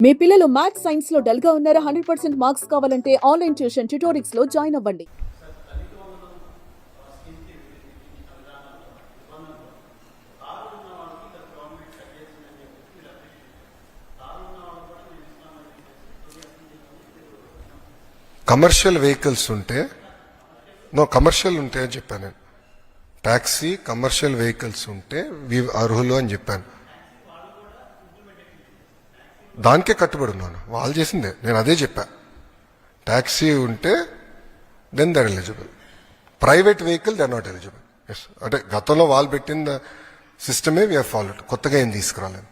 మీ పిల్లలు maths science లో dull గా ఉన్నారా? 100% మార్క్స్ కావాలంటే ఆన్లైన్ ట్యూషన్ ట్యుటోరిక్స్ లో జాయిన్ అవ్వండి. కమర్షియల్ వెహికల్స్ ఉంటే కమర్షియల్ ఉంటే అని చెప్పాను నేను. ట్యాక్సీ కమర్షియల్ వెహికల్స్ ఉంటే అర్హులు అని చెప్పాను. దానికే కట్టుబడి ఉన్నాను. వాళ్ళు చేసిందే, నేను అదే చెప్పా. ట్యాక్సీ ఉంటే then they're eligible. Private vehicle they are not eligible. Yes, అంటే గతంలో వాళ్ళు పెట్టిన సిస్టమే వీఆర్ ఫాలోడ్, కొత్తగా ఏం తీసుకురాలేదు.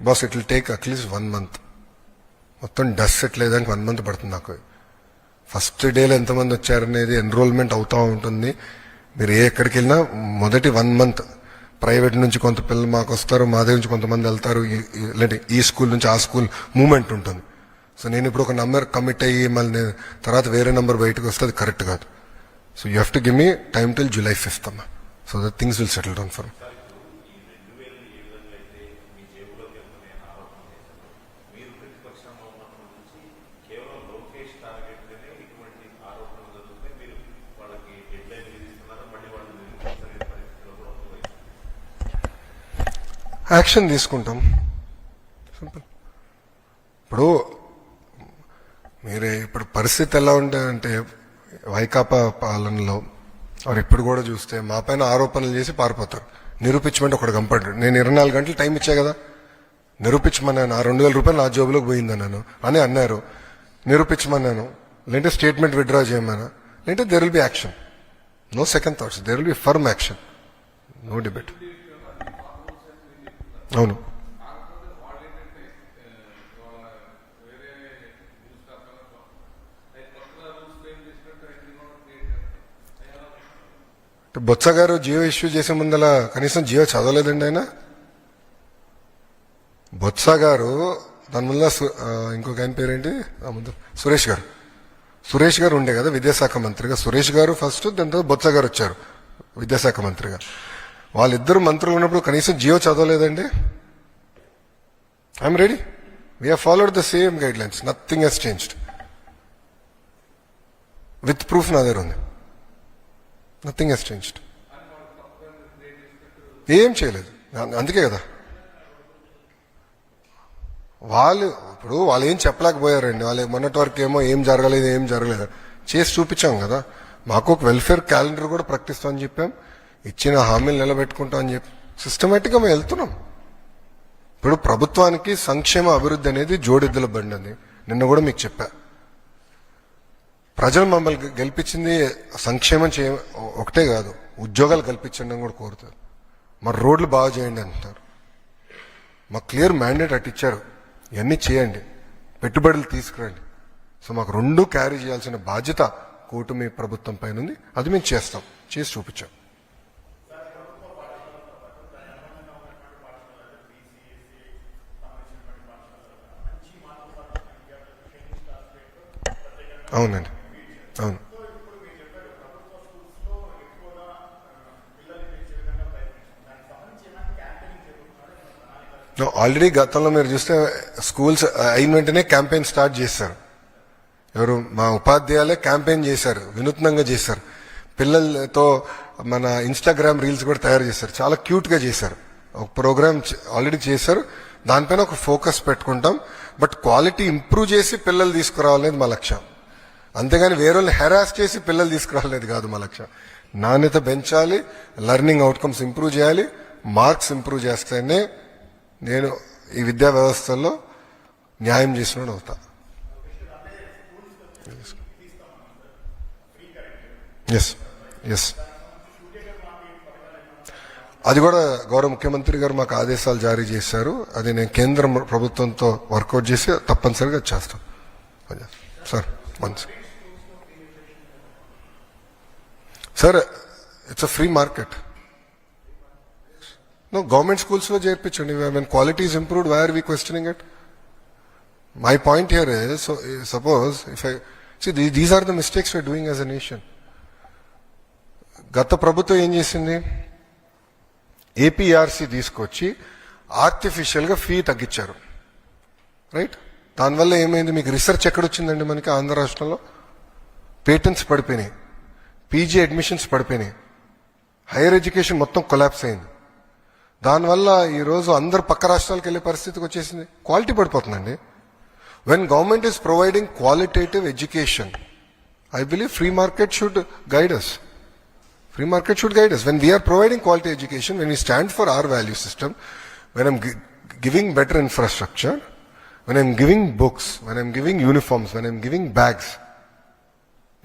Boss it will take at least 1 month. మొత్తం డస్ట్ సెటిల్ అయ్యేదానికి 1 month పడుతుంది నాకు. ఫస్ట్ డేలో ఎంతమంది వచ్చారనేది ఎన్రోల్మెంట్ అవుతూ ఉంటుంది. మీరు ఎక్కడికి వెళ్ళినా మొదటి 1 month ప్రైవేట్ నుంచి కొంత పిల్లలు మాకు వస్తారు, మా దగ్గర నుంచి కొంతమంది వెళ్తారు, లేదంటే ఈ స్కూల్ నుంచి ఆ స్కూల్ మూమెంట్ ఉంటుంది. సో నేను ఇప్పుడు ఒక నెంబర్ కమిట్ అయ్యి మళ్ళీ తర్వాత వేరే నెంబర్ బయటకు వస్తే అది కరెక్ట్ కాదు. So you have to give me time till July 5th అమ్మా, so that things will settle down for. Action తీసుకుంటాం, సింపుల్. ఇప్పుడు పరిస్థితి ఎలా ఉంటాయంటే వైకాపా పాలనలో వారు ఇప్పుడు కూడా చూస్తే మా పైన ఆరోపణలు చేసి పారిపోతారు. నిరూపించమంటే ఒకటి కంపడ్డాడు. నేను 24 గంటలు టైం ఇచ్చా కదా, నిరూపించమన్నాను. 2,000 రూపాయలు నా జోబులోకి పోయిందన్నాను అని అన్నారు. నిరూపించమన్నాను, లేదంటే స్టేట్మెంట్ విత్డ్రా చేయమన్నా, లేదంటే there will be action. No second thoughts, there will be firm action, no debate. అవును, బొత్స గారు జియో ఇష్యూ చేసే ముందల కనీసం జియో చదవలేదండి ఆయన. బొత్స గారు దాని ముందు ఇంకొక ఆయన పేరేంటి ముందు సురేష్ గారు ఉండే కదా విద్యాశాఖ మంత్రిగా. సురేష్ గారు ఫస్ట్, దాని తర్వాత బొత్స గారు వచ్చారు విద్యాశాఖ మంత్రిగా. వాళ్ళిద్దరు మంత్రులు ఉన్నప్పుడు కనీసం జియో చదవలేదండి. I'm ready, we have followed the same guidelines, nothing has changed. With proof నా దగ్గర ఉంది, నథింగ్ హెస్ చేంజ్డ్. ఏం చేయలేదు, అందుకే కదా వాళ్ళు ఏం చెప్పలేకపోయారండి. వాళ్ళు మొన్నటి వరకు ఏమో ఏం జరగలేదు చేసి చూపించాం కదా. మాకు ఒక వెల్ఫేర్ క్యాలెండర్ కూడా ప్రకటిస్తామని చెప్పాం, ఇచ్చిన హామీలు నిలబెట్టుకుంటామని చెప్పి సిస్టమేటిక్గా మేము వెళ్తున్నాం. ఇప్పుడు ప్రభుత్వానికి సంక్షేమ అభివృద్ధి అనేది జోడెద్దుల బండి అని నిన్న కూడా మీకు చెప్పా. ప్రజలు మమ్మల్ని గెలిపించింది సంక్షేమం ఒకటే కాదు, ఉద్యోగాలు కల్పించండి అని కూడా కోరుతారు. మరి రోడ్లు బాగా చేయండి అంటున్నారు. మాకు క్లియర్ మ్యాండేట్ అటు ఇచ్చారు, ఇవన్నీ చేయండి, పెట్టుబడులు తీసుకురండి. సో మాకు రెండు క్యారీ చేయాల్సిన బాధ్యత కూటమి ప్రభుత్వం పైన ఉంది. అది మేము చేస్తాం, చేసి చూపించాం. అవునండి, అవును. ఆల్రెడీ గతంలో మీరు చూస్తే స్కూల్స్ అయిన వెంటనే క్యాంపెయిన్ స్టార్ట్ చేశారు. ఎవరు మా ఉపాధ్యాయులే క్యాంపెయిన్ చేశారు, వినూత్నంగా చేశారు. పిల్లలతో మన ఇన్స్టాగ్రామ్ రీల్స్ కూడా తయారు చేశారు, చాలా క్యూట్గా చేశారు. ఒక ప్రోగ్రామ్ ఆల్రెడీ చేశారు, దానిపైన ఒక ఫోకస్ పెట్టుకుంటాం. బట్ క్వాలిటీ ఇంప్రూవ్ చేసి పిల్లలు తీసుకురావాలనేది మా లక్ష్యం, అంతేగాని వేరే వాళ్ళని హెరాస్ చేసి పిల్లలు తీసుకురాలేదు కాదు మా లక్ష్యం. నాణ్యత పెంచాలి, లెర్నింగ్ అవుట్కమ్స్ ఇంప్రూవ్ చేయాలి, మార్క్స్ ఇంప్రూవ్ చేస్తేనే నేను ఈ విద్యా వ్యవస్థలో న్యాయం చేసినోడు అవుతా. ఎస్, అది కూడా గౌరవ ముఖ్యమంత్రి గారు మాకు ఆదేశాలు జారీ చేశారు. అది నేను కేంద్ర ప్రభుత్వంతో వర్కౌట్ చేసి తప్పనిసరిగా చేస్తాను. Sir sir it's a free market. No, government schools lo చేర్పించండి. When quality is improved, why are we questioning it? My point here is, so suppose if I see these are the mistakes we are doing as a nation. గత ప్రభుత్వం ఏం చేసింది, APRC తీసుకొచ్చి ఆర్టిఫిషియల్గా fee తగ్గించారు, right? దానివల్ల ఏమైంది? మీకు రీసెర్చ్ ఎక్కడొచ్చిందండి? మనకి ఆంధ్ర రాష్ట్రంలో పేటెంట్స్ పడిపోయినాయి, పీజీ అడ్మిషన్స్ పడిపోయినాయి, హైయర్ ఎడ్యుకేషన్ మొత్తం కొలాప్స్ అయింది. దానివల్ల ఈరోజు అందరు పక్క రాష్ట్రాలకు వెళ్ళే పరిస్థితికి వచ్చేసింది. క్వాలిటీ పడిపోతుందండి. When government is providing qualitative education, I believe free market should guide us. Free market should guide us. When we are providing quality education, when we stand for our value system, when I'm giving better infrastructure, when I'm giving books, when I'm giving uniforms, when I'm giving bags,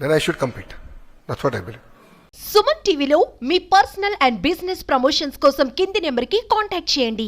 then I should compete. That's what I believe. Suman టీవీలో మీ personal and business promotions కోసం కింది నెంబర్కి contact చేయండి.